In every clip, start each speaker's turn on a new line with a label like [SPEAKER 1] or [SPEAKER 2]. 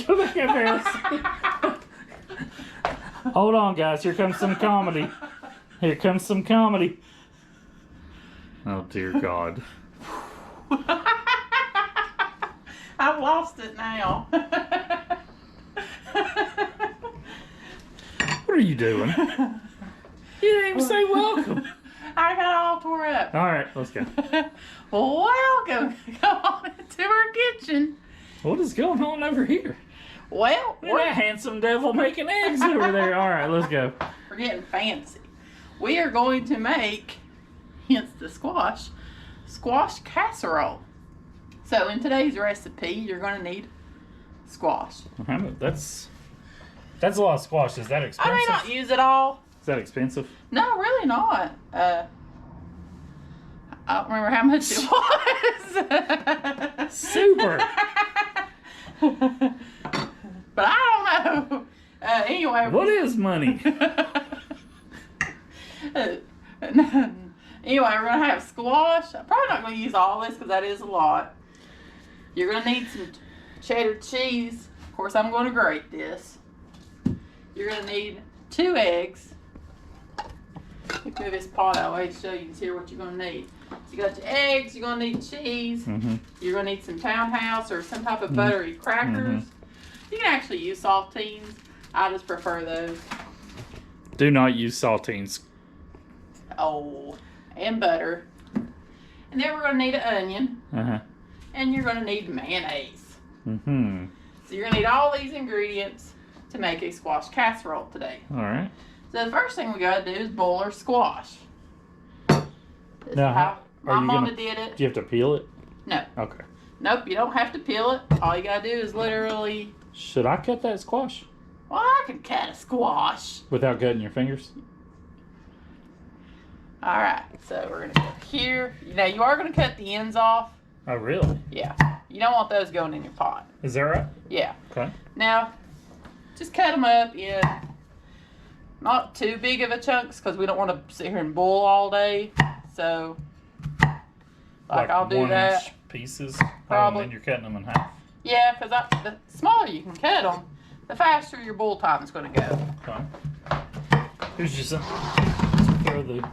[SPEAKER 1] Go back in there. Hold on, guys. Here comes some comedy. Here comes some comedy. Oh, dear God.
[SPEAKER 2] I've lost it now.
[SPEAKER 1] What are you doing? You didn't even say welcome.
[SPEAKER 2] I got all tore up.
[SPEAKER 1] All right, let's go.
[SPEAKER 2] Welcome. Come on into our kitchen.
[SPEAKER 1] What is going on over here?
[SPEAKER 2] Well,
[SPEAKER 1] Look at that handsome devil making eggs over there. All right, let's go.
[SPEAKER 2] We're getting fancy. We are going to make, hence the squash casserole. So in today's recipe, you're going to need squash.
[SPEAKER 1] That's a lot of squash. Is that expensive?
[SPEAKER 2] I may not use it all.
[SPEAKER 1] Is that expensive?
[SPEAKER 2] No, really not. I don't remember how much it was.
[SPEAKER 1] Super.
[SPEAKER 2] But I don't know. Anyway.
[SPEAKER 1] What is money?
[SPEAKER 2] Anyway, we're going to have squash. I'm probably not going to use all this because that is a lot. You're going to need some cheddar cheese. Of course, I'm going to grate this. You're going to need 2 eggs. Let me move this pot out of the way so you can see what you're going to need. So you got your eggs, you're going to need cheese.
[SPEAKER 1] Mm-hmm.
[SPEAKER 2] You're going to need some townhouse or some type of buttery crackers. Mm-hmm. You can actually use saltines. I just prefer those.
[SPEAKER 1] Do not use saltines.
[SPEAKER 2] Oh, and butter. And then we're going to need an onion.
[SPEAKER 1] Uh-huh.
[SPEAKER 2] And you're going to need mayonnaise.
[SPEAKER 1] Mm-hmm.
[SPEAKER 2] So you're going to need all these ingredients to make a squash casserole today.
[SPEAKER 1] All right.
[SPEAKER 2] So the first thing we got to do is boil our squash. This
[SPEAKER 1] Now,
[SPEAKER 2] is how my mama
[SPEAKER 1] do
[SPEAKER 2] did it.
[SPEAKER 1] you have to peel it?
[SPEAKER 2] No.
[SPEAKER 1] Okay.
[SPEAKER 2] Nope, you don't have to peel it. All you got to do is literally...
[SPEAKER 1] Should I cut that squash?
[SPEAKER 2] Well, I can cut a squash.
[SPEAKER 1] Without cutting your fingers?
[SPEAKER 2] All right, so we're going to go here. Now, you are going to cut the ends off.
[SPEAKER 1] Oh, really?
[SPEAKER 2] Yeah. You don't want those going in your pot.
[SPEAKER 1] Is that right?
[SPEAKER 2] Yeah.
[SPEAKER 1] Okay.
[SPEAKER 2] Now, just cut them up in not too big of a chunks because we don't want to sit here and boil all day. So, like I'll do
[SPEAKER 1] 1
[SPEAKER 2] that.
[SPEAKER 1] inch pieces?
[SPEAKER 2] Probably.
[SPEAKER 1] And then you're cutting them in half?
[SPEAKER 2] Yeah, because the smaller you can cut them, the faster your boil time is going to go.
[SPEAKER 1] Okay. Here's just throw the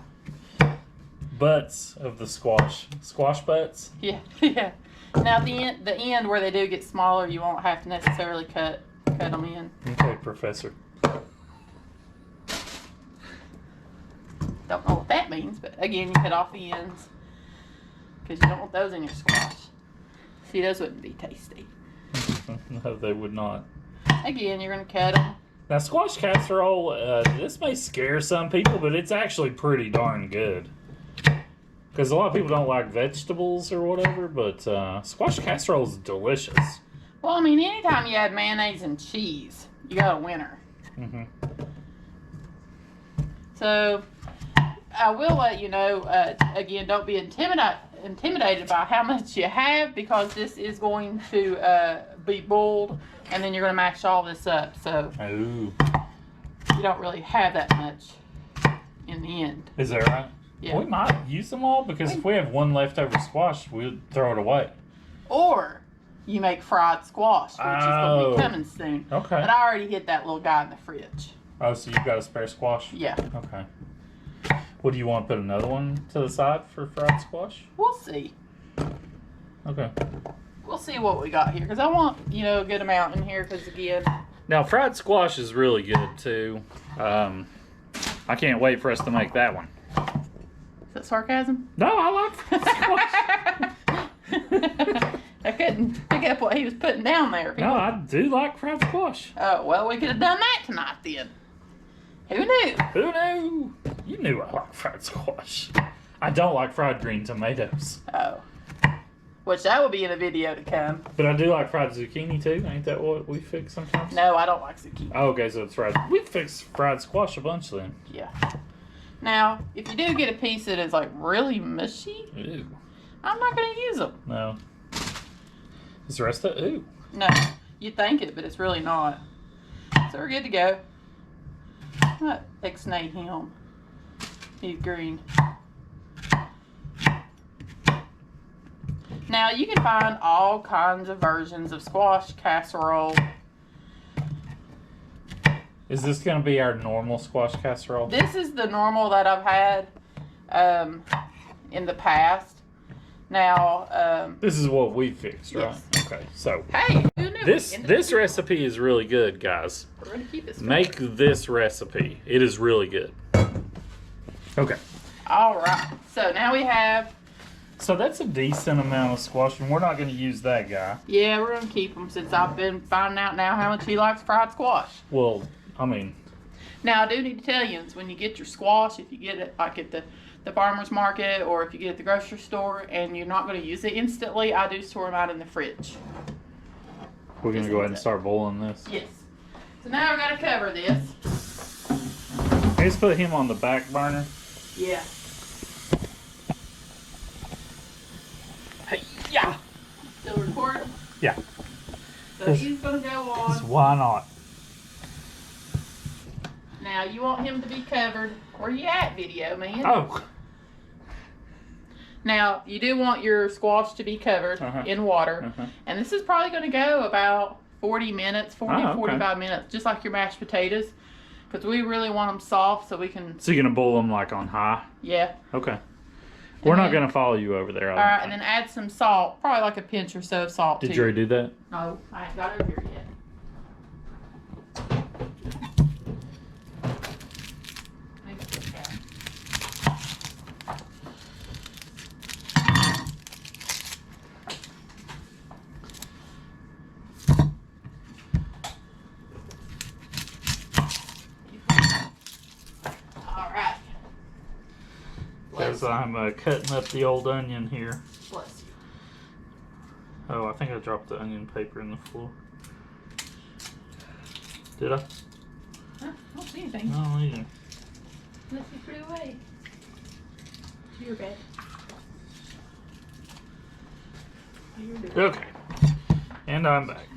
[SPEAKER 1] butts of the squash. Squash butts?
[SPEAKER 2] Yeah, yeah. Now the end where they do get smaller, you won't have to necessarily cut them in.
[SPEAKER 1] Okay, Professor.
[SPEAKER 2] Don't know what that means, but again, you cut off the ends because you don't want those in your squash. See, those wouldn't be tasty.
[SPEAKER 1] No, they would not.
[SPEAKER 2] Again, you're going to cut them.
[SPEAKER 1] Now, squash casserole, this may scare some people, but it's actually pretty darn good. Because a lot of people don't like vegetables or whatever, but squash casserole is delicious.
[SPEAKER 2] Well, I mean, anytime you add mayonnaise and cheese, you got a winner.
[SPEAKER 1] Mm-hmm.
[SPEAKER 2] So, I will let you know, again, don't be intimidated by how much you have because this is going to be boiled and then you're going to mash all this up. So,
[SPEAKER 1] Ooh.
[SPEAKER 2] you don't really have that much in the end.
[SPEAKER 1] Is that right?
[SPEAKER 2] Yeah.
[SPEAKER 1] We might use them all because if we have one leftover squash, we'll throw it away. Or
[SPEAKER 2] you make fried squash, which is going to be coming soon.
[SPEAKER 1] Okay.
[SPEAKER 2] But I already hid that little guy in the fridge.
[SPEAKER 1] Oh, so you've got a spare squash?
[SPEAKER 2] Yeah.
[SPEAKER 1] Okay. What, do you want to put another one to the side for fried squash?
[SPEAKER 2] We'll see.
[SPEAKER 1] Okay.
[SPEAKER 2] We'll see what we got here because I want, a good amount in here because, again...
[SPEAKER 1] Now, fried squash is really good, too. I can't wait for us to make that one.
[SPEAKER 2] Is that sarcasm?
[SPEAKER 1] No, I like fried squash.
[SPEAKER 2] I couldn't pick up what he was putting down there.
[SPEAKER 1] No, I do like fried squash.
[SPEAKER 2] Oh, well, we could have done that tonight then. Who knew?
[SPEAKER 1] Who knew? You knew I like fried squash. I don't like fried green tomatoes.
[SPEAKER 2] Oh. Which that will be in a video to come.
[SPEAKER 1] But I do like fried zucchini too. Ain't that what we fix sometimes?
[SPEAKER 2] No, I don't like zucchini.
[SPEAKER 1] Oh, okay, so it's fried. We fix fried squash a bunch then.
[SPEAKER 2] Yeah. Now, if you do get a piece that is like really mushy,
[SPEAKER 1] Ew.
[SPEAKER 2] I'm not going to use them.
[SPEAKER 1] No. Is the rest of it? Ooh.
[SPEAKER 2] No. You think it, but it's really not. So we're good to go. Not ex-nay him. He's green. Now you can find all kinds of versions of squash casserole.
[SPEAKER 1] Is this going to be our normal squash casserole?
[SPEAKER 2] This is the normal that I've had in the past. Now,
[SPEAKER 1] this is what we fixed, right?
[SPEAKER 2] Yes.
[SPEAKER 1] Okay, so
[SPEAKER 2] hey, who knew?
[SPEAKER 1] this recipe is really good, guys.
[SPEAKER 2] We're gonna keep this.
[SPEAKER 1] Make this recipe. It is really good. Okay.
[SPEAKER 2] All right. So now we have.
[SPEAKER 1] So that's a decent amount of squash, and we're not going to use that guy.
[SPEAKER 2] Yeah, we're gonna keep him since I've been finding out now how much he likes fried squash.
[SPEAKER 1] Well, I mean,
[SPEAKER 2] now I do need to tell you, is when you get your squash, if you get it like at the farmer's market or if you get it at the grocery store and you're not going to use it instantly, I do store them out in the fridge.
[SPEAKER 1] we're going to go ahead and start boiling this.
[SPEAKER 2] Yes. So now we're going to cover this.
[SPEAKER 1] Let's put him on the back burner.
[SPEAKER 2] Yeah. Hey, yeah. Still recording?
[SPEAKER 1] Yeah.
[SPEAKER 2] So he's going to go on.
[SPEAKER 1] Why not?
[SPEAKER 2] Now you want him to be covered. Where you at, video man?
[SPEAKER 1] Oh.
[SPEAKER 2] Now you do want your squash to be covered in water. And this is probably going to go about 40 minutes, 45 minutes, just like your mashed potatoes. Because we really want them soft so we can...
[SPEAKER 1] So you're going to boil them like on high?
[SPEAKER 2] Yeah.
[SPEAKER 1] Okay. We're not going to follow you over there.
[SPEAKER 2] All right, and then add some salt. Probably like a pinch or so of salt,
[SPEAKER 1] Did you already do that?
[SPEAKER 2] No, I ain't got over here yet.
[SPEAKER 1] Because I'm cutting up the old onion here.
[SPEAKER 2] Bless you.
[SPEAKER 1] Oh, I think I dropped the onion paper in the floor. Did I?
[SPEAKER 2] Huh? I don't see anything.
[SPEAKER 1] No, either.
[SPEAKER 2] Unless you put it away. You're bad.
[SPEAKER 1] Okay. And I'm back.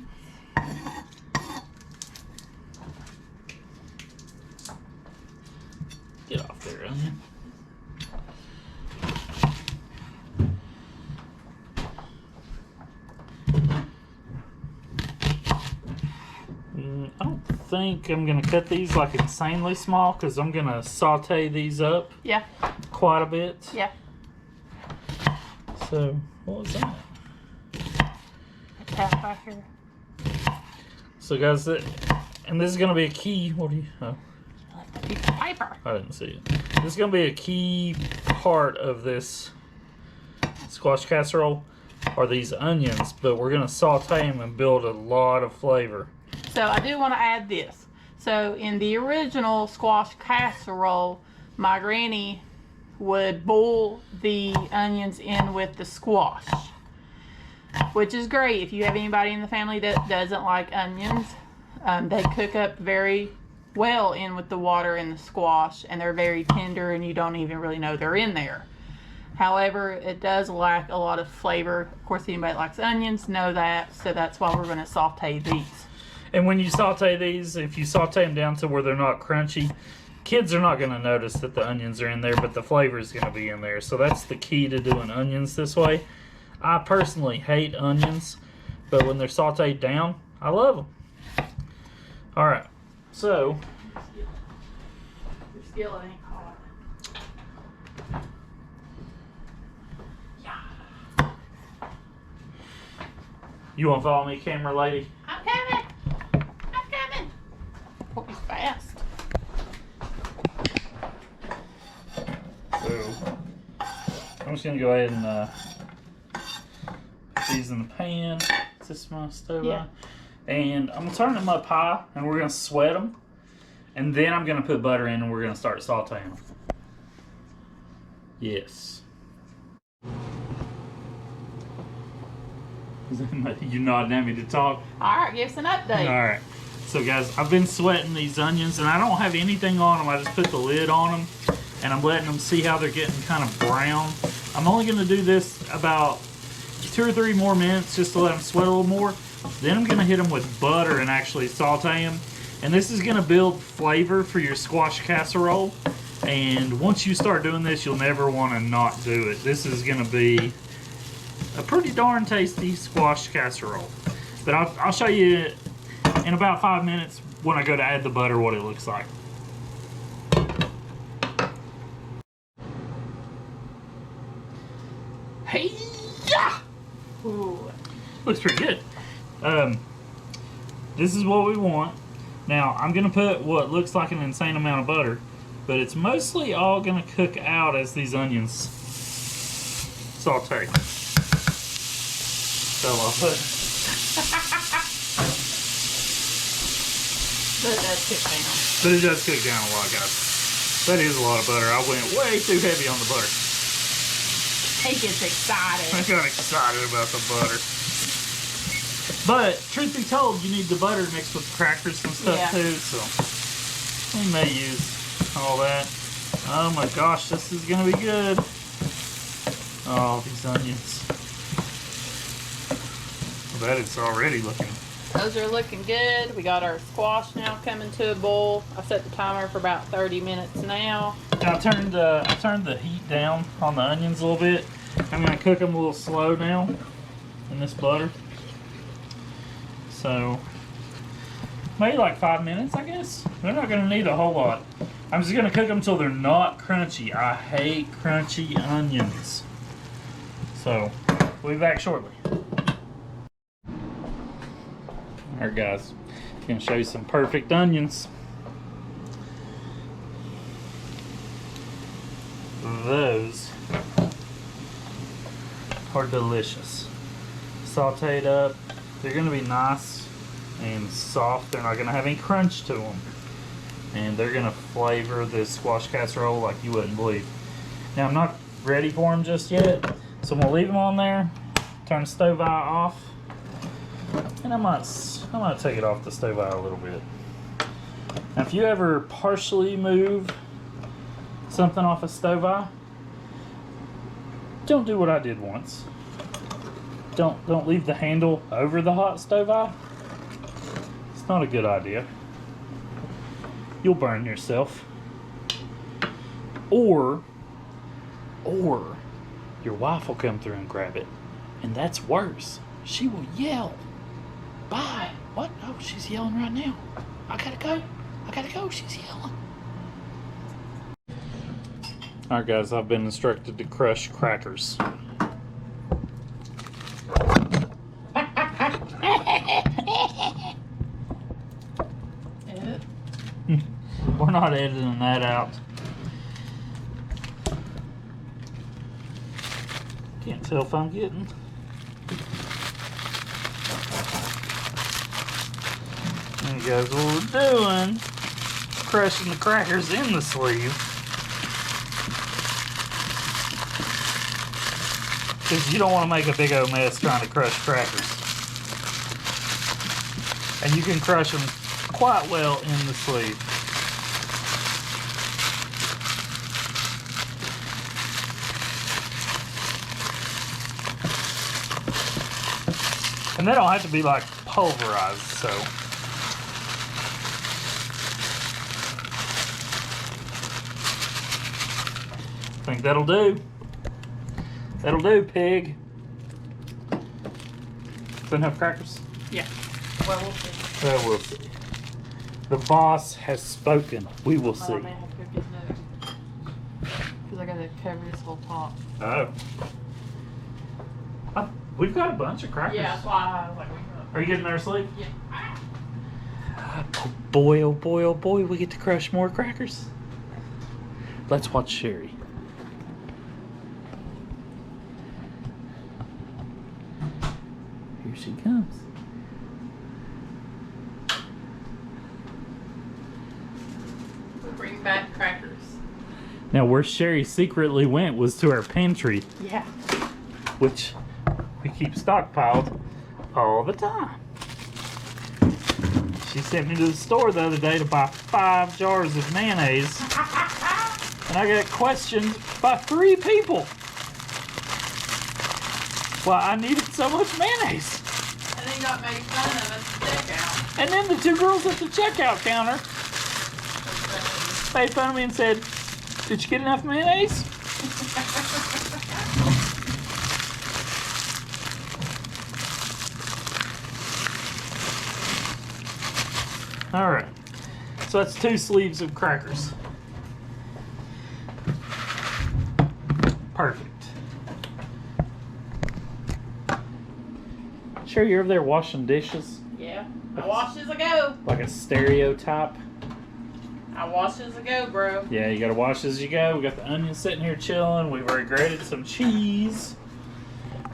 [SPEAKER 1] Get off there, onion. I don't think I'm going to cut these like insanely small because I'm going to saute these up quite a bit.
[SPEAKER 2] Yeah.
[SPEAKER 1] So, what was that?
[SPEAKER 2] Tap back here.
[SPEAKER 1] So guys, and this is going to be a key. What do you... Oh.
[SPEAKER 2] A piece of paper.
[SPEAKER 1] I didn't see it. This is going to be a key part of this squash casserole are these onions, but we're going to saute them and build a lot of flavor.
[SPEAKER 2] So I do want to add this. So in the original squash casserole, my granny would boil the onions in with the squash, which is great if you have anybody in the family that doesn't like onions. They cook up very well in with the water and the squash, and they're very tender and you don't even really know they're in there. However, it does lack a lot of flavor. Of course, anybody that likes onions know that, so that's why we're going to saute these.
[SPEAKER 1] And when you saute these, if you saute them down to where they're not crunchy, kids are not going to notice that the onions are in there, but the flavor is going to be in there. So that's the key to doing onions this way. I personally hate onions, but when they're sauteed down, I love them. All right, so...
[SPEAKER 2] Your skillet ain't hot.
[SPEAKER 1] You want to follow me, camera lady?
[SPEAKER 2] I'm coming. I'm coming. Hope he's fast.
[SPEAKER 1] So, I'm just going to go ahead and put these in the pan. Is this my stove?
[SPEAKER 2] Yeah.
[SPEAKER 1] And I'm going to turn them up high, and we're going to sweat them. And then I'm going to put butter in, and we're going to start sauteing them. Yes. You nodding at me to talk?
[SPEAKER 2] Alright, give us an update.
[SPEAKER 1] Alright. So guys, I've been sweating these onions, and I don't have anything on them. I just put the lid on them, and I'm letting them see how they're getting kind of brown. I'm only going to do this about 2 or 3 more minutes just to let them sweat a little more. Then I'm going to hit them with butter and actually saute them. And this is going to build flavor for your squash casserole. And once you start doing this, you'll never want to not do it. This is going to be a pretty darn tasty squash casserole. But I'll show you in about 5 minutes when I go to add the butter what it looks like. Hey, yeah!
[SPEAKER 2] Ooh.
[SPEAKER 1] Looks pretty good. This is what we want. Now, I'm going to put what looks like an insane amount of butter, but it's mostly all going to cook out as these onions saute. Fell off it.
[SPEAKER 2] But it does cook down.
[SPEAKER 1] But it does cook down a lot, guys. That is a lot of butter. I went way too heavy on the butter.
[SPEAKER 2] He gets excited.
[SPEAKER 1] I got excited about the butter. But, truth be told, you need the butter mixed with crackers and stuff too, so we may use all that. Oh my gosh, this is going to be good. Oh, these onions. I bet it's already looking.
[SPEAKER 2] Those are looking good. We got our squash now coming to a boil. I set the timer for about 30 minutes now.
[SPEAKER 1] Now I turned the heat down on the onions a little bit. I'm going to cook them a little slow now in this butter. So, maybe like 5 minutes, I guess. They're not going to need a whole lot. I'm just going to cook them until they're not crunchy. I hate crunchy onions. So, we'll be back shortly. Alright guys, I'm going to show you some perfect onions. Those are delicious. Sauteed up. They're going to be nice and soft. They're not going to have any crunch to them. And they're going to flavor this squash casserole like you wouldn't believe. Now I'm not ready for them just yet. So I'm going to leave them on there. Turn the stove eye off. And I might take it off the stove eye a little bit. Now if you ever partially move something off a stove eye, don't do what I did once. Don't leave the handle over the hot stove eye. It's not a good idea. You'll burn yourself. Or your wife will come through and grab it. And that's worse. She will yell. Bye. What? Oh, she's yelling right now. I gotta go. She's yelling. Alright guys, I've been instructed to crush crackers. We're not editing that out. Can't tell if I'm getting. And guys, what we're doing, crushing the crackers in the sleeve. Because you don't want to make a big old mess trying to crush crackers. And you can crush them quite well in the sleeve. And they don't have to be like pulverized, so. I think that'll do. That'll do, pig. Is that enough crackers?
[SPEAKER 2] Yeah. Well, we'll see.
[SPEAKER 1] Well, we'll see. The boss has spoken. We will see.
[SPEAKER 2] I may have to go get another. Because I gotta cover this whole top.
[SPEAKER 1] Oh. We've got a bunch of crackers.
[SPEAKER 2] Yeah, that's why I was like,
[SPEAKER 1] Are you getting their sleeve?
[SPEAKER 2] yeah.
[SPEAKER 1] Oh boy, oh boy, oh boy, we get to crush more crackers. Let's watch Sherry. Here she comes.
[SPEAKER 2] Bring back crackers.
[SPEAKER 1] Now where Sherry secretly went was to our pantry,
[SPEAKER 2] Yeah.
[SPEAKER 1] which we keep stockpiled all the time. She sent me to the store the other day to buy 5 jars of mayonnaise. And I got questioned by 3 people why I needed so much mayonnaise.
[SPEAKER 2] And then got made fun of at the checkout.
[SPEAKER 1] And then the 2 girls at the checkout counter made fun of me and said, "Did you get enough mayonnaise?" All right. So that's 2 sleeves of crackers. Perfect. Sure, you're over there washing dishes?
[SPEAKER 2] Yeah. I wash as I go.
[SPEAKER 1] Like a stereotype?
[SPEAKER 2] I wash as I go, bro.
[SPEAKER 1] Yeah, you gotta wash as you go. We got the onions sitting here chilling. We've already grated some cheese.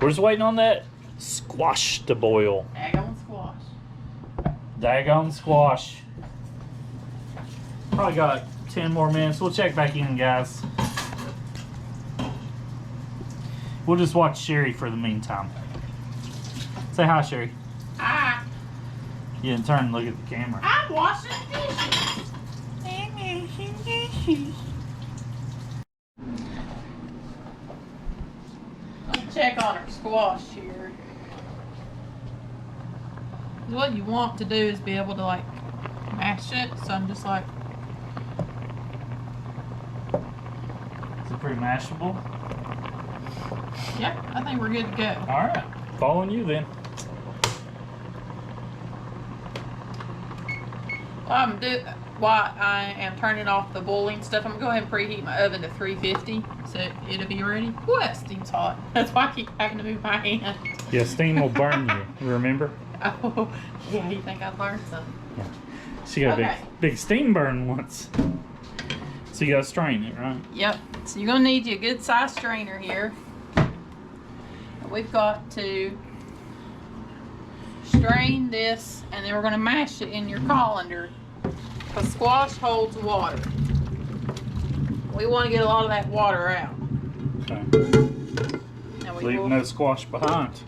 [SPEAKER 1] We're just waiting on that squash to boil.
[SPEAKER 2] Daggone squash.
[SPEAKER 1] Daggone squash. Probably got 10 more minutes. We'll check back in, guys. We'll just watch Sherry for the meantime. Say hi, Sherry.
[SPEAKER 2] Hi.
[SPEAKER 1] You didn't turn and look at the camera.
[SPEAKER 2] I'm washing dishes. Let's check on our squash here. What you want to do is be able to like mash it. So I'm just like,
[SPEAKER 1] Is it pretty mashable?
[SPEAKER 2] yeah, I think we're good to go.
[SPEAKER 1] All right. Following you then.
[SPEAKER 2] While I am turning off the boiling stuff, I'm gonna go ahead and preheat my oven to 350 so it'll be ready. Ooh, that steam's hot. That's why I keep having to move my hand.
[SPEAKER 1] Yeah, steam will burn you, remember?
[SPEAKER 2] Oh, yeah, you think I've learned something?
[SPEAKER 1] Yeah. She got
[SPEAKER 2] Okay.
[SPEAKER 1] a big steam burn once. So you gotta strain it, right?
[SPEAKER 2] Yep. So you're gonna need you a good size strainer here. And we've got to strain this, and then we're gonna mash it in your colander. Because squash holds water. We want to get a lot of that water out.
[SPEAKER 1] Okay.
[SPEAKER 2] And we
[SPEAKER 1] Leave
[SPEAKER 2] will,
[SPEAKER 1] no squash behind.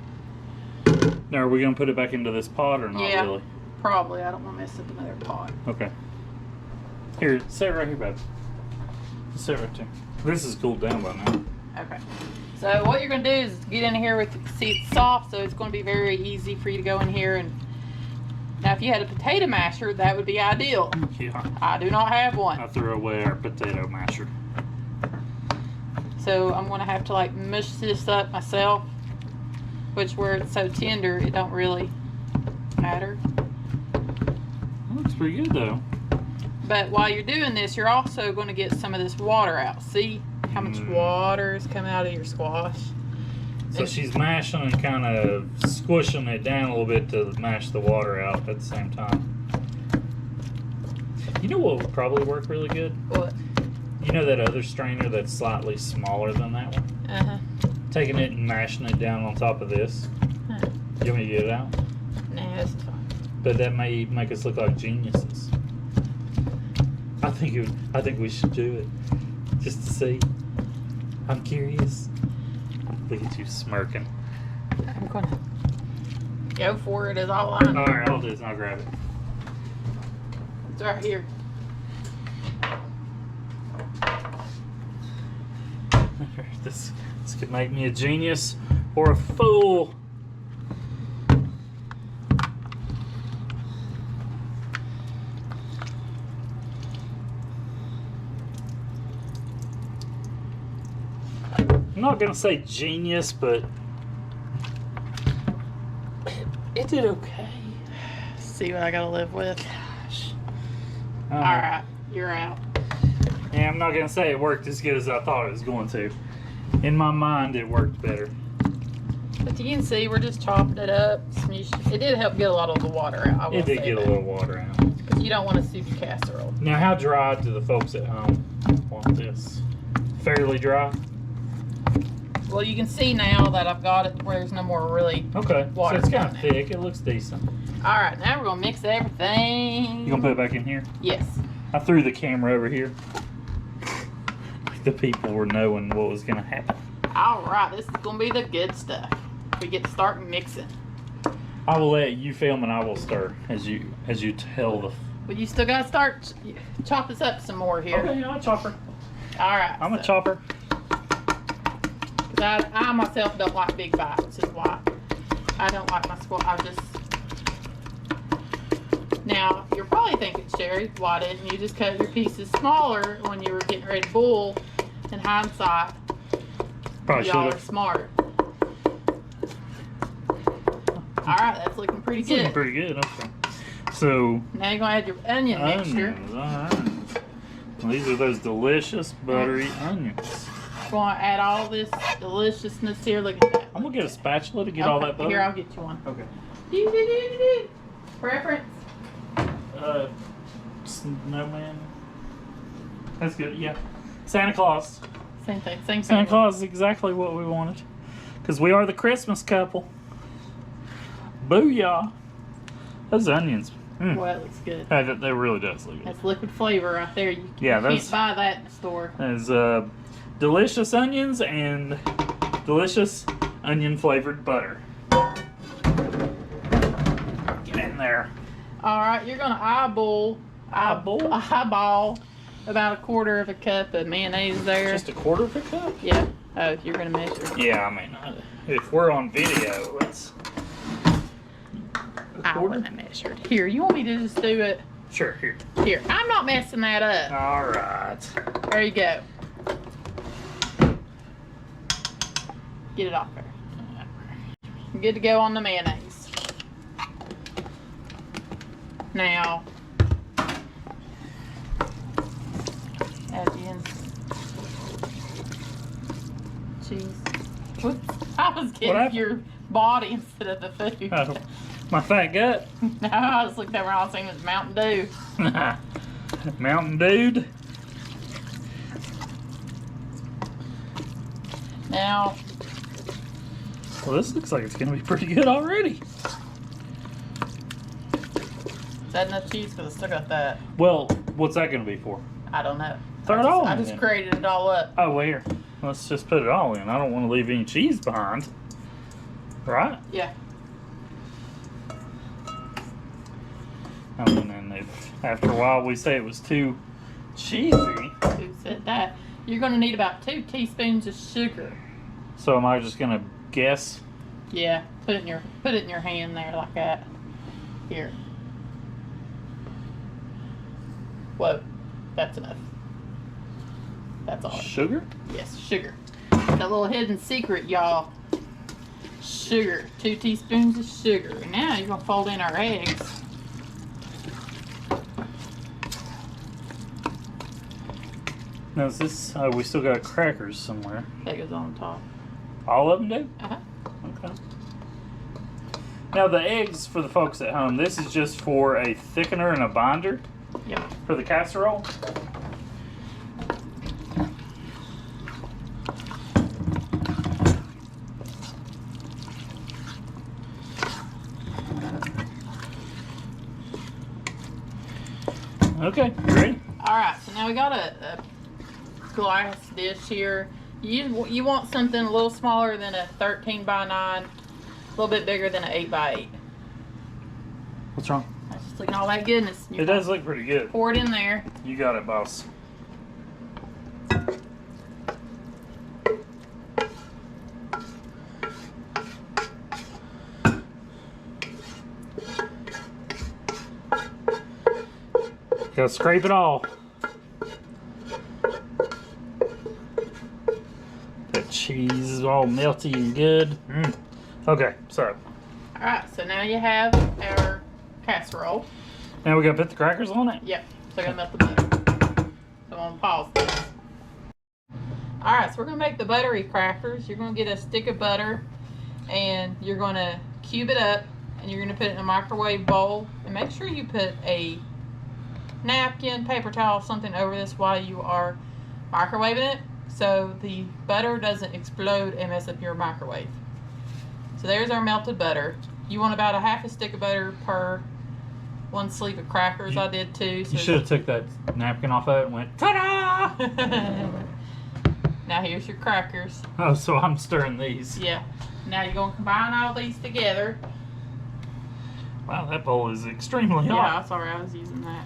[SPEAKER 1] Now, are we gonna put it back into this pot or not
[SPEAKER 2] Yeah.
[SPEAKER 1] really?
[SPEAKER 2] probably. I don't want to mess up another pot.
[SPEAKER 1] Okay. Here, sit right here, babe. Sit right there. This is cooled down by now.
[SPEAKER 2] Okay. So what you're going to do is get in here with, see it's soft, so it's going to be very easy for you to go in here and, now if you had a potato masher, that would be ideal.
[SPEAKER 1] Yeah.
[SPEAKER 2] I do not have
[SPEAKER 1] I
[SPEAKER 2] one.
[SPEAKER 1] threw away our potato masher.
[SPEAKER 2] So I'm going to have to like mush this up myself, which where it's so tender, it don't really matter.
[SPEAKER 1] Looks pretty good though.
[SPEAKER 2] But while you're doing this, you're also going to get some of this water out. See how much water is coming out of your squash?
[SPEAKER 1] So she's mashing and kind of squishing it down a little bit to mash the water out at the same time. You know what would probably work really good?
[SPEAKER 2] What?
[SPEAKER 1] You know that other strainer that's slightly smaller than that one?
[SPEAKER 2] Uh-huh.
[SPEAKER 1] Taking it and mashing it down on top of this.
[SPEAKER 2] Huh.
[SPEAKER 1] You want me to get it out?
[SPEAKER 2] Nah, this is fine.
[SPEAKER 1] But that may make us look like geniuses. I think we should do it. Just to see. I'm curious. Look at you smirking.
[SPEAKER 2] I'm gonna go for it is all I know.
[SPEAKER 1] Alright, I'll do this and I'll grab it.
[SPEAKER 2] It's right here.
[SPEAKER 1] This could make me a genius or a fool. I'm not gonna say genius, but it did okay.
[SPEAKER 2] See what I gotta live with.
[SPEAKER 1] Gosh.
[SPEAKER 2] Alright, you're out.
[SPEAKER 1] Yeah, I'm not gonna say it worked as good as I thought it was going to. In my mind, it worked better.
[SPEAKER 2] But you can see we're just chopping it up. It did help get a lot of the water out. I will
[SPEAKER 1] It did
[SPEAKER 2] say
[SPEAKER 1] get a
[SPEAKER 2] that.
[SPEAKER 1] little water out.
[SPEAKER 2] Because you don't want a soupy casserole.
[SPEAKER 1] Now, how dry do the folks at home want this? Fairly dry?
[SPEAKER 2] Well, you can see now that I've got it where there's no more really.
[SPEAKER 1] Okay,
[SPEAKER 2] Water
[SPEAKER 1] so it's kind of
[SPEAKER 2] coming.
[SPEAKER 1] thick. It looks decent.
[SPEAKER 2] Alright, now we're gonna mix everything.
[SPEAKER 1] You gonna put it back in here?
[SPEAKER 2] Yes.
[SPEAKER 1] I threw the camera over here. The people were knowing what was gonna happen.
[SPEAKER 2] Alright, this is gonna be the good stuff. We get to start mixing.
[SPEAKER 1] I will let you film and I will stir as you tell the.
[SPEAKER 2] But you still gotta start chop this up some more here.
[SPEAKER 1] Okay, I'm a chopper.
[SPEAKER 2] Alright.
[SPEAKER 1] I'm a chopper.
[SPEAKER 2] Because I myself don't like big bites, is why I don't like my squash. I just. Now, you're probably thinking, Sherry, why didn't you just cut your pieces smaller when you were getting ready to boil? In hindsight,
[SPEAKER 1] Probably should
[SPEAKER 2] y'all are
[SPEAKER 1] have.
[SPEAKER 2] smart. Alright, that's looking pretty
[SPEAKER 1] It's looking
[SPEAKER 2] good.
[SPEAKER 1] pretty good. Okay. So
[SPEAKER 2] Now you're gonna add your onion mixture.
[SPEAKER 1] onions, all right. Well, these are those delicious buttery onions.
[SPEAKER 2] You're gonna add all this deliciousness here. Look at that.
[SPEAKER 1] I'm gonna get a spatula to get all that butter.
[SPEAKER 2] Here, I'll get you one.
[SPEAKER 1] Okay.
[SPEAKER 2] Do. Preference.
[SPEAKER 1] Snowman. That's good. Yeah. Santa Claus.
[SPEAKER 2] Same thing. Same
[SPEAKER 1] Santa
[SPEAKER 2] thing.
[SPEAKER 1] Claus is exactly what we wanted. Because we are the Christmas couple. Booyah. Those onions. Mm.
[SPEAKER 2] Well, that looks good.
[SPEAKER 1] That really does look good.
[SPEAKER 2] That's liquid flavor right there. You
[SPEAKER 1] Yeah,
[SPEAKER 2] can't buy that in the store.
[SPEAKER 1] There's delicious onions and delicious onion flavored butter. Get in there.
[SPEAKER 2] All right, you're gonna eyeball about a quarter of a cup of mayonnaise there.
[SPEAKER 1] Just a quarter of a cup?
[SPEAKER 2] Yeah. Oh, you're gonna measure.
[SPEAKER 1] Yeah, I mean, if we're on video, it's a
[SPEAKER 2] I
[SPEAKER 1] quarter.
[SPEAKER 2] wasn't measured. Here, you want me to just do it?
[SPEAKER 1] Sure, here.
[SPEAKER 2] Here, I'm not messing that up.
[SPEAKER 1] All right.
[SPEAKER 2] There you go. Get it off there. You're good to go on the mayonnaise. Now, add in cheese. Whoops. I was getting
[SPEAKER 1] happened?
[SPEAKER 2] your body instead of the food.
[SPEAKER 1] Oh, my fat gut.
[SPEAKER 2] No, I was looking over and I was thinking it was Mountain Dew.
[SPEAKER 1] Mountain Dude.
[SPEAKER 2] Now,
[SPEAKER 1] Well, this looks like it's going to be pretty good already.
[SPEAKER 2] is that enough cheese? Because I still got that.
[SPEAKER 1] Well, what's that going to be for?
[SPEAKER 2] I don't know.
[SPEAKER 1] Throw it all
[SPEAKER 2] I
[SPEAKER 1] in
[SPEAKER 2] just
[SPEAKER 1] then.
[SPEAKER 2] created it all up.
[SPEAKER 1] Oh, well, here. Let's just put it all in. I don't want to leave any cheese behind. Right?
[SPEAKER 2] Yeah.
[SPEAKER 1] I mean, and if after a while we say it was too cheesy,
[SPEAKER 2] Who said that? You're going to need about 2 teaspoons of sugar.
[SPEAKER 1] so am I just going to guess?
[SPEAKER 2] Yeah. Put it in your hand there like that. Here. Whoa. That's enough. That's all.
[SPEAKER 1] Sugar?
[SPEAKER 2] Yes, sugar. That little hidden secret, y'all. Sugar. 2 teaspoons of sugar. And now you're going to fold in our eggs.
[SPEAKER 1] Now, is this, we still got crackers somewhere.
[SPEAKER 2] That goes on top.
[SPEAKER 1] All of them do?
[SPEAKER 2] Uh-huh.
[SPEAKER 1] Okay. Now, the eggs, for the folks at home, this is just for a thickener and a binder
[SPEAKER 2] Yep.
[SPEAKER 1] for the casserole. Okay, you ready?
[SPEAKER 2] Alright, so now we got a glass dish here. You want something a little smaller than a 13 by 9, a little bit bigger than an 8 by 8.
[SPEAKER 1] What's wrong?
[SPEAKER 2] That's just looking at all that goodness.
[SPEAKER 1] It does look pretty good.
[SPEAKER 2] Pour it in there.
[SPEAKER 1] You got it, boss. Gotta scrape it all. That cheese is all melty and good. Mm. Okay, so
[SPEAKER 2] Alright, so now you have our casserole.
[SPEAKER 1] now we gotta put the crackers on it.
[SPEAKER 2] Yep, so I'm gonna melt the butter. So I'm gonna pause this. Alright, so we're gonna make the buttery crackers. You're gonna get a stick of butter and you're gonna cube it up and you're gonna put it in a microwave bowl. And make sure you put a napkin, paper towel, something over this while you are microwaving it so the butter doesn't explode and mess up your microwave. So there's our melted butter. You want about a half a stick of butter per 1 sleeve of crackers. I did too. So
[SPEAKER 1] You should have took that napkin off of it and went, ta-da!
[SPEAKER 2] Now here's your crackers.
[SPEAKER 1] Oh, so I'm stirring these.
[SPEAKER 2] Yeah. Now you're going to combine all these together.
[SPEAKER 1] Wow, that bowl is extremely
[SPEAKER 2] Yeah,
[SPEAKER 1] hot.
[SPEAKER 2] sorry, I was using that.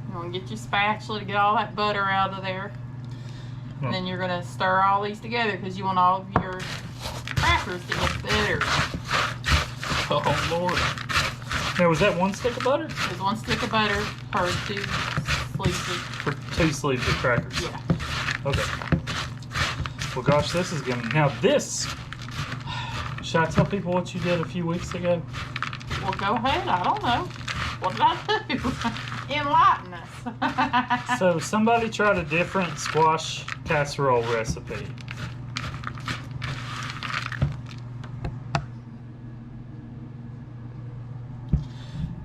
[SPEAKER 2] You're going to get your spatula to get all that butter out of there. And then you're going to stir all these together because you want all of your crackers to get better.
[SPEAKER 1] Oh, Lord. Now, was that 1 stick of butter?
[SPEAKER 2] There's 1 stick of butter per 2 sleeves of...
[SPEAKER 1] For 2 sleeves of crackers?
[SPEAKER 2] Yeah.
[SPEAKER 1] Okay. Well, gosh, this is gonna... Now, this Should I tell people what you did a few weeks ago?
[SPEAKER 2] Well, go ahead. I don't know. What did I do? Enlighten us.
[SPEAKER 1] So somebody tried a different squash casserole recipe.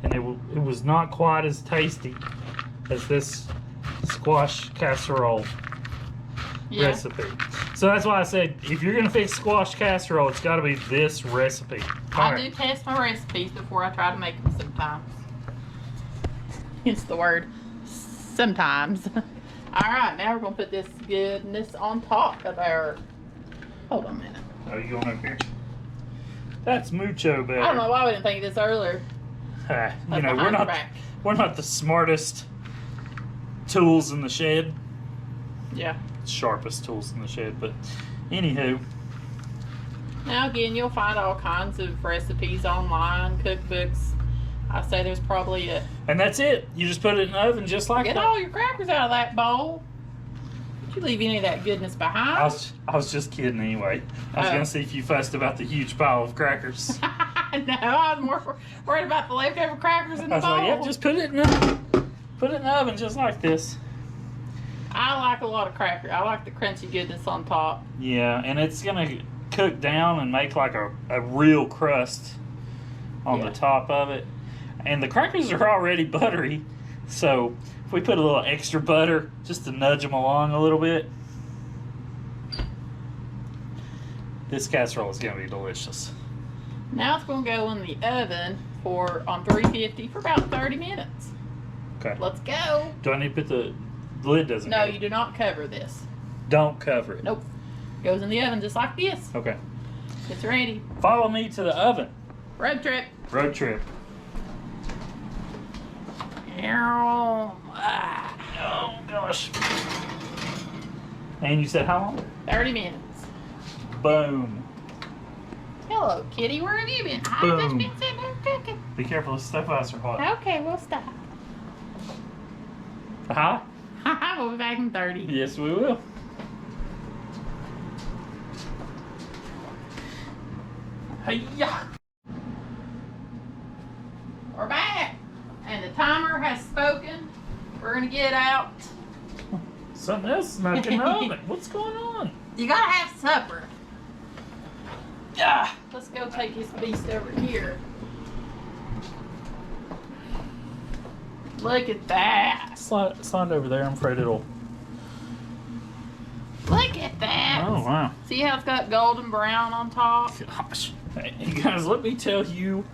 [SPEAKER 1] And it was not quite as tasty as this squash casserole recipe. So that's why I said, if you're gonna fix squash casserole, it's gotta be this recipe.
[SPEAKER 2] I do test my recipes before I try to make them sometimes. It's the word sometimes. All right, now we're gonna put this goodness on top of our, hold on a minute.
[SPEAKER 1] Oh, you going up here? That's mucho better.
[SPEAKER 2] I don't know why we didn't think of this earlier.
[SPEAKER 1] You know, we're not the smartest tools in the shed.
[SPEAKER 2] Yeah.
[SPEAKER 1] Sharpest tools in the shed, but anywho.
[SPEAKER 2] Now again, you'll find all kinds of recipes online, cookbooks. I say there's probably a...
[SPEAKER 1] And that's it. You just put it in the oven just like that.
[SPEAKER 2] Get all your crackers out of that bowl. Did you leave any of that goodness behind?
[SPEAKER 1] I was just kidding anyway. I was going to see if you fussed about the huge pile of crackers.
[SPEAKER 2] No, I was more worried about the leftover crackers in the bowl.
[SPEAKER 1] I was like, yeah, just put it in the oven just like this.
[SPEAKER 2] I like a lot of cracker. I like the crunchy goodness on top.
[SPEAKER 1] Yeah, and it's going to cook down and make like a real crust on the top of it. And the crackers are already buttery, so if we put a little extra butter just to nudge them along a little bit, this casserole is going to be delicious.
[SPEAKER 2] Now it's going to go in the oven on 350 for about 30 minutes.
[SPEAKER 1] Okay.
[SPEAKER 2] Let's go.
[SPEAKER 1] Do I need to put the lid? Doesn't
[SPEAKER 2] No,
[SPEAKER 1] go.
[SPEAKER 2] you do not cover this.
[SPEAKER 1] Don't cover it.
[SPEAKER 2] Nope. Goes in the oven just like this.
[SPEAKER 1] Okay.
[SPEAKER 2] It's ready.
[SPEAKER 1] Follow me to the oven.
[SPEAKER 2] Road trip.
[SPEAKER 1] Road trip.
[SPEAKER 2] Oh
[SPEAKER 1] gosh. And you said how long?
[SPEAKER 2] 30 minutes.
[SPEAKER 1] Boom.
[SPEAKER 2] Hello, kitty. Where have you been? I've
[SPEAKER 1] Boom.
[SPEAKER 2] just been sitting there cooking.
[SPEAKER 1] Be careful, the stuff eyes are hot.
[SPEAKER 2] Okay, we'll stop.
[SPEAKER 1] Huh?
[SPEAKER 2] We'll be back in 30.
[SPEAKER 1] Yes, we will. Hey-ya.
[SPEAKER 2] We're back. And the timer has spoken. We're going to get out.
[SPEAKER 1] Something else snuck in the oven. What's going on?
[SPEAKER 2] You got to have supper.
[SPEAKER 1] Yeah.
[SPEAKER 2] Let's go take this beast over here. Look at that.
[SPEAKER 1] Slide over there. I'm afraid it'll...
[SPEAKER 2] Look at that.
[SPEAKER 1] Oh, wow.
[SPEAKER 2] See how it's got golden brown on top?
[SPEAKER 1] Gosh. Hey, guys, let me tell you,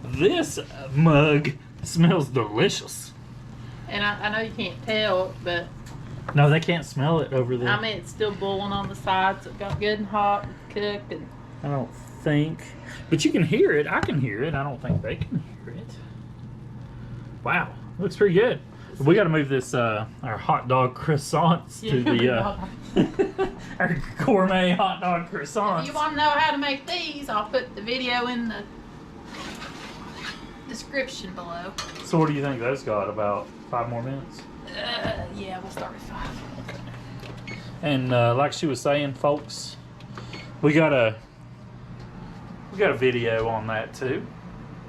[SPEAKER 1] this mug smells delicious.
[SPEAKER 2] And I know you can't tell, but
[SPEAKER 1] No, they can't smell it over there.
[SPEAKER 2] I mean, it's still boiling on the sides. So it got good and hot and cooked. And
[SPEAKER 1] I don't think. But you can hear it. I can hear it. I don't think they can hear it. Wow. Looks pretty good. We got to move this, our hot dog croissants to the, our gourmet hot dog croissants.
[SPEAKER 2] if you want to know how to make these, I'll put the video in the description below.
[SPEAKER 1] So what do you think those got? About 5 more minutes?
[SPEAKER 2] Yeah, we'll start with 5.
[SPEAKER 1] Okay. And like she was saying, folks, we got a video on that too.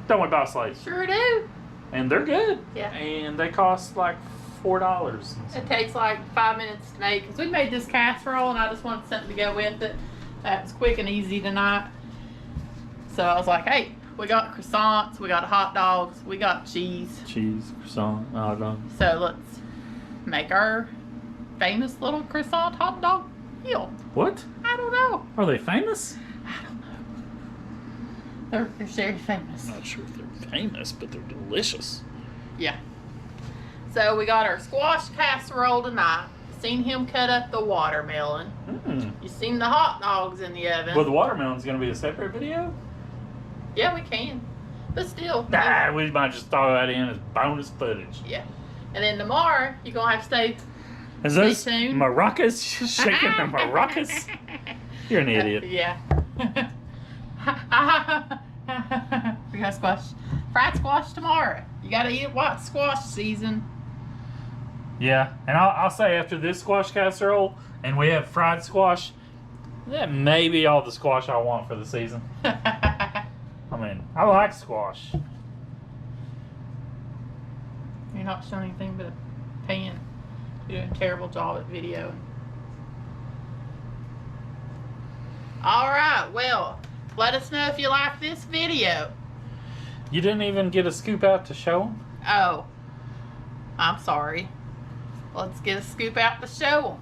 [SPEAKER 1] Don't we, Boss Lady?
[SPEAKER 2] Sure do.
[SPEAKER 1] And they're good.
[SPEAKER 2] Yeah.
[SPEAKER 1] And they cost like $4.
[SPEAKER 2] It takes like 5 minutes to make because we made this casserole and I just wanted something to go with it. That was quick and easy tonight. So I was like, hey, we got croissants, we got hot dogs, we got cheese.
[SPEAKER 1] Cheese, croissant, hot dog.
[SPEAKER 2] So let's make our famous little croissant hot dog meal.
[SPEAKER 1] What?
[SPEAKER 2] I don't know.
[SPEAKER 1] Are they famous?
[SPEAKER 2] I don't know. They're very famous.
[SPEAKER 1] I'm not sure if they're famous, but they're delicious.
[SPEAKER 2] Yeah. So we got our squash casserole tonight. Seen him cut up the watermelon. You seen the hot dogs in the oven.
[SPEAKER 1] Well, the watermelon's going to be a separate video?
[SPEAKER 2] Yeah, we can. But still.
[SPEAKER 1] Nah, we might just throw that in as bonus footage.
[SPEAKER 2] Yeah. And then tomorrow, you're going to have to stay
[SPEAKER 1] Is those
[SPEAKER 2] tuned.
[SPEAKER 1] maracas? Shaking the maracas? You're an idiot.
[SPEAKER 2] Yeah. We got squash. Fried squash tomorrow. You got to eat it while it's squash season.
[SPEAKER 1] Yeah, and I'll say after this squash casserole and we have fried squash, That may be all the squash I want for the season. I mean, I like squash.
[SPEAKER 2] You're not showing anything but a pan. You're doing a terrible job at video. Alright, well, let us know if you like this video.
[SPEAKER 1] You didn't even get a scoop out to show them?
[SPEAKER 2] Oh, I'm sorry. Let's get a scoop out to show them.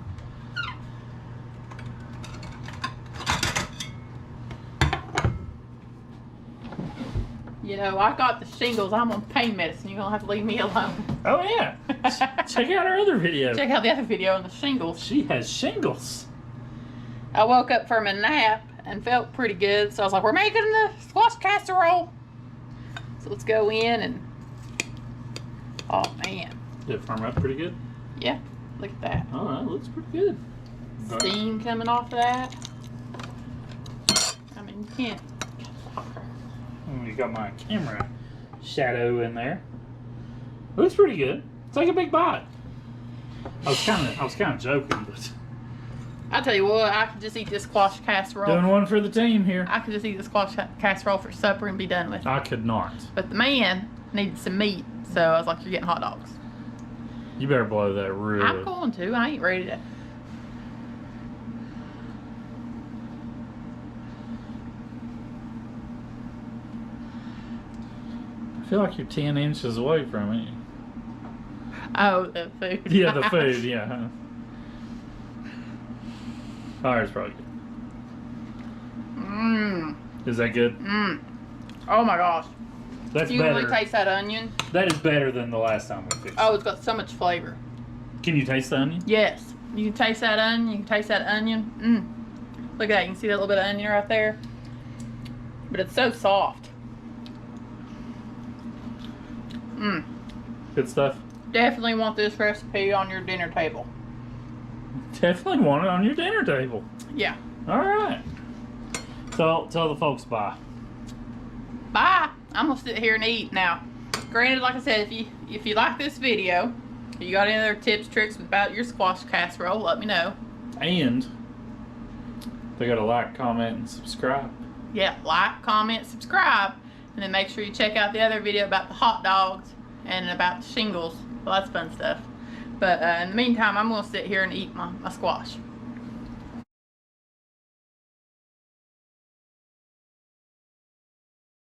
[SPEAKER 2] You know, I got the shingles. I'm on pain medicine. You're going to have to leave me alone.
[SPEAKER 1] Oh, yeah. Check out our other video.
[SPEAKER 2] Check out the other video on the shingles.
[SPEAKER 1] She has shingles.
[SPEAKER 2] I woke up from a nap and felt pretty good. So I was like, we're making the squash casserole. So let's go in and... Oh, man.
[SPEAKER 1] Did it firm up pretty good?
[SPEAKER 2] Yeah, look at that.
[SPEAKER 1] Oh, that looks pretty good.
[SPEAKER 2] Steam coming off of that. I mean, you can't...
[SPEAKER 1] You got my camera shadow in there. Looks pretty good. It's like a big bite. I was kind of joking, but
[SPEAKER 2] I tell you what, I could just eat this squash casserole.
[SPEAKER 1] doing one for the team here.
[SPEAKER 2] I could just eat the squash casserole for supper and be done with it.
[SPEAKER 1] I could not.
[SPEAKER 2] But the man needed some meat, so I was like, "You're getting hot dogs."
[SPEAKER 1] You better blow that real.
[SPEAKER 2] I'm going to. I ain't ready to.
[SPEAKER 1] I feel like you're 10 inches away from it.
[SPEAKER 2] Oh, the food.
[SPEAKER 1] Yeah, the food. Yeah. Oh, it's probably good.
[SPEAKER 2] Mmm.
[SPEAKER 1] Is that good?
[SPEAKER 2] Mmm. Oh my gosh.
[SPEAKER 1] That's
[SPEAKER 2] You
[SPEAKER 1] better.
[SPEAKER 2] really taste that onion?
[SPEAKER 1] That is better than the last time we fixed it.
[SPEAKER 2] Oh, it's got so much flavor.
[SPEAKER 1] Can you taste the onion?
[SPEAKER 2] Yes. You can taste that onion. You can taste that onion. Mmm. Look at that. You can see that little bit of onion right there. But it's so soft. Mmm.
[SPEAKER 1] Good stuff.
[SPEAKER 2] Definitely want this recipe on your dinner table.
[SPEAKER 1] Definitely want it on your dinner table.
[SPEAKER 2] Yeah.
[SPEAKER 1] All right. So tell the folks bye.
[SPEAKER 2] Bye. I'm gonna sit here and eat now. Granted, like I said, if you like this video, if you got any other tips, tricks about your squash casserole, let me know.
[SPEAKER 1] And they gotta like, comment, and subscribe.
[SPEAKER 2] Yeah, like, comment, subscribe, and then make sure you check out the other video about the hot dogs and about the shingles. Well, that's fun stuff. But in the meantime, I'm gonna sit here and eat my squash.